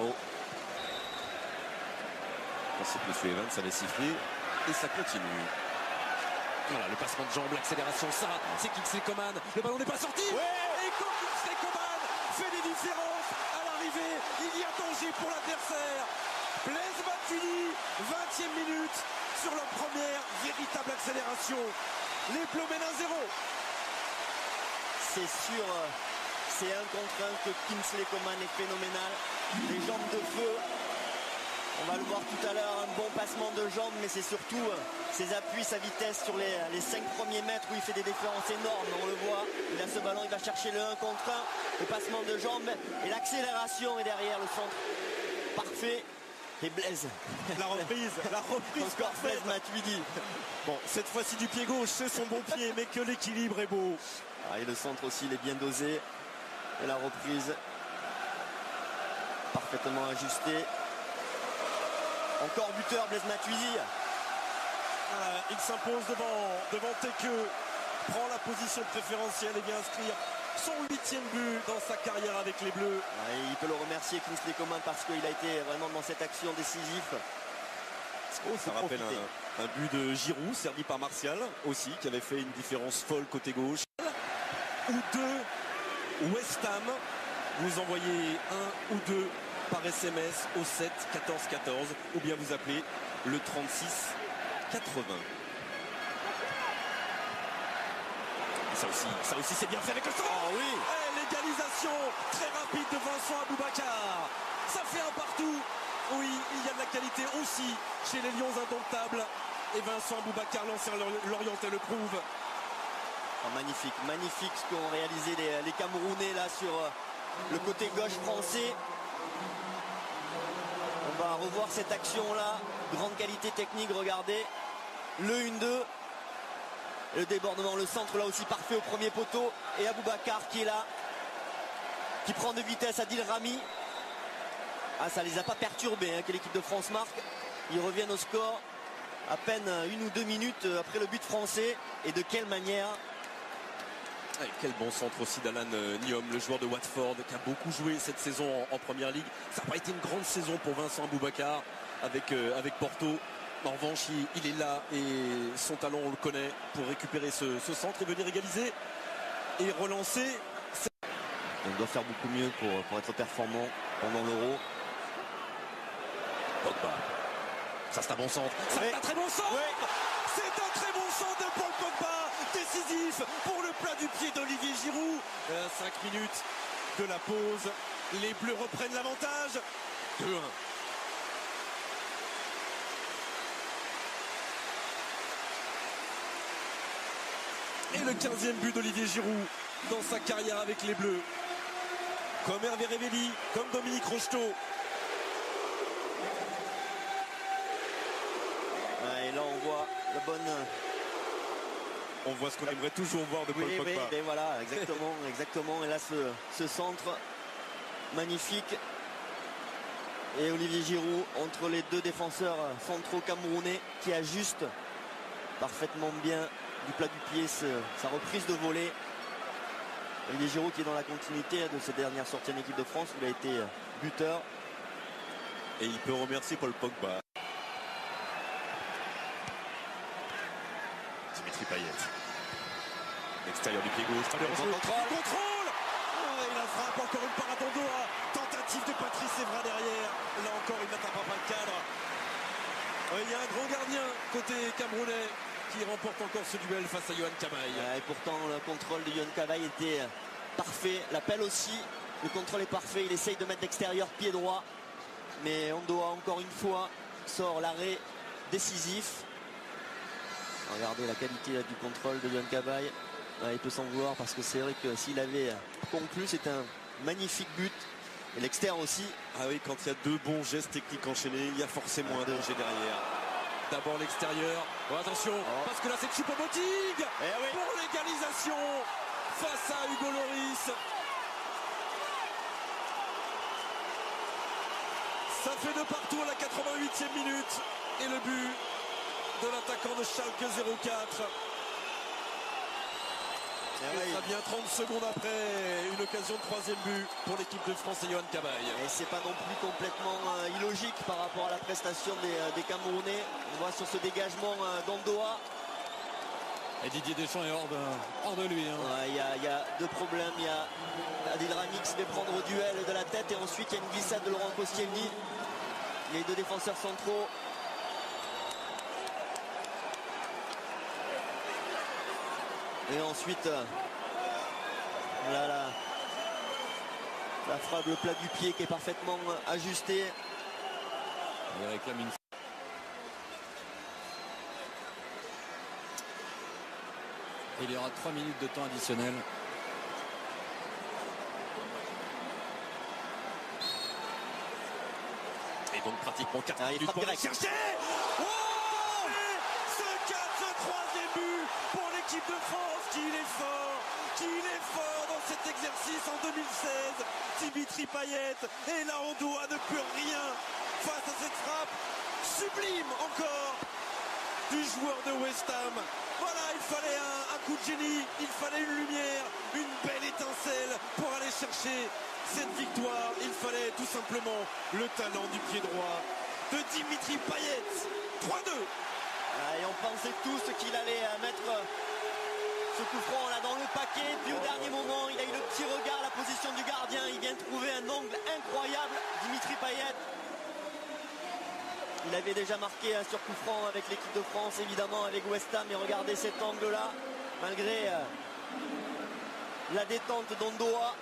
Oh. Ensuite, M. Evans avait sifflé et ça continue. Voilà, le passement de jambes, l'accélération, ça, c'est Kingsley Coman. Le ballon n'est pas sorti. Ouais. Et quand Kingsley Coman fait des différences à l'arrivée, il y a danger pour l'adversaire. Blaise Matuidi, 20e minute, sur leur première véritable accélération. Les Bleus mènent 1-0. C'est sûr, c'est un contre un que Kingsley Coman est phénoménal. Les jambes de feu. On va le voir tout à l'heure, un bon passement de jambes, mais c'est surtout ses appuis, sa vitesse sur les 5 premiers mètres où il fait des différences énormes. On le voit, il a ce ballon, il va chercher le 1 contre 1, le passement de jambes et l'accélération est derrière le centre. Parfait. Et Blaise. La reprise encore Blaise Matuidi. Bon, cette fois-ci du pied gauche, c'est son bon pied, mais que l'équilibre est beau. Ah, et le centre aussi, il est bien dosé. Et la reprise parfaitement ajustée. Encore buteur, Blaise Matuidi. Il s'impose devant Tekeu. Prend la position préférentielle et vient inscrire son 8e but dans sa carrière avec les Bleus. Et il peut le remercier, Kingsley Coman, parce qu'il a été vraiment dans cette action décisive. Ça rappelle un but de Giroud, servi par Martial aussi, qui avait fait une différence folle côté gauche. Ou deux, West Ham, vous envoyez un ou deux par SMS au 7 14 14 ou bien vous appelez le 36 80. Ça aussi c'est bien fait avec le centre. Oh oui. Et l'égalisation très rapide de Vincent Aboubakar. Ça fait un partout. Oui, il y a de la qualité aussi chez les Lions indomptables. Et Vincent Aboubakar, l'ancien Lorientais, le prouve. Oh, magnifique ce qu'ont réalisé les Camerounais là sur le côté gauche français. On va revoir cette action là. Grande qualité technique, regardez. Le 1-2. Le débordement, le centre là aussi parfait au premier poteau. Et Aboubakar qui est là. Qui prend de vitesse Adil Rami. Ah, ça les a pas perturbés que l'équipe de France marque. Ils reviennent au score à peine 1 ou 2 minutes après le but français. Et de quelle manière. Et quel bon centre aussi d'Alan Nyom, le joueur de Watford qui a beaucoup joué cette saison en Première Ligue. Ça n'a pas été une grande saison pour Vincent Aboubakar avec Porto. En revanche, il est là et son talent, on le connaît, pour récupérer ce centre et venir égaliser et relancer. On doit faire beaucoup mieux pour être performant pendant l'Euro. Pogba. Ça, c'est un bon centre. Ça, c'est un très bon centre. Ouais. C'est un très bon centre de Paul Pogba. Décisif pour le plat du pied d'Olivier Giroud. 5 minutes de la pause. Les Bleus reprennent l'avantage. 2-1. Et le 15e but d'Olivier Giroud dans sa carrière avec les Bleus. Comme Hervé Révéli, comme Dominique Rocheteau. Et là on voit la bonne... On voit ce qu'on aimerait toujours voir de Paul Pogba. Oui, voilà, exactement. Et là ce centre magnifique. Et Olivier Giroud entre les deux défenseurs centraux camerounais qui ajustent parfaitement bien du plat du pied sa reprise de volée. Olivier Giroud qui est dans la continuité de ses dernières sorties en équipe de France où il a été buteur. Et il peut remercier Paul Pogba. Dimitri Payet. L'extérieur du pied gauche. Contrôle. Et la frappe, encore une parade en Doha. Tentative de Patrice Evra derrière. Là encore, il n'atteindra pas le cadre. Il y a un grand gardien côté camerounais qui remporte encore ce duel face à Yohan Cabaye. Et pourtant, le contrôle de Yohan Cabaye était parfait. L'appel aussi, le contrôle est parfait. Il essaye de mettre l'extérieur pied droit. Mais Ondoa, encore une fois, sort l'arrêt décisif. Regardez la qualité du contrôle de Yohan Cabaye. Il peut s'en vouloir parce que c'est vrai que s'il avait conclu, c'est un magnifique but. Et l'externe aussi. Ah oui, quand il y a deux bons gestes techniques enchaînés, il y a forcément un danger derrière. D'abord l'extérieur. Oh, attention, parce que là c'est Choupo-Moting pour l'égalisation face à Hugo Lloris. Ça fait de partout à la 88e minute. Et le but de l'attaquant de Schalke 04. Et ça vient 30 secondes après une occasion de troisième but pour l'équipe de France et Yohan Cabaye. Et c'est pas non plus complètement illogique par rapport à la prestation des Camerounais. On voit sur ce dégagement d'Ondoa. Et Didier Deschamps est hors de lui. Il y a deux problèmes. Il y a Adil Rami qui se fait prendre au duel de la tête et ensuite il y a une glissade de Laurent Koscielny. Les deux défenseurs centraux. Et ensuite, là, la frappe, le plat du pied qui est parfaitement ajusté. Il réclame une... Il y aura 3 minutes de temps additionnel. Et donc pratiquement 4 minutes pour aller chercher. Ce troisième but pour l'équipe de France. Qu'il est fort dans cet exercice en 2016. Dimitri Payet. Et là Ondoa ne peut rien face à cette frappe sublime encore du joueur de West Ham. Voilà, il fallait un coup de génie, il fallait une lumière, une belle étincelle pour aller chercher cette victoire. Il fallait tout simplement le talent du pied droit de Dimitri Payet. 3-2. Et on pensait tous qu'il allait mettre ce coup franc là dans le paquet. Puis au dernier moment, il a eu le petit regard, la position du gardien. Il vient de trouver un angle incroyable, Dimitri Payet. Il avait déjà marqué sur coup franc avec l'équipe de France, évidemment, avec West Ham. Et regardez cet angle-là, malgré la détente d'Ondoa.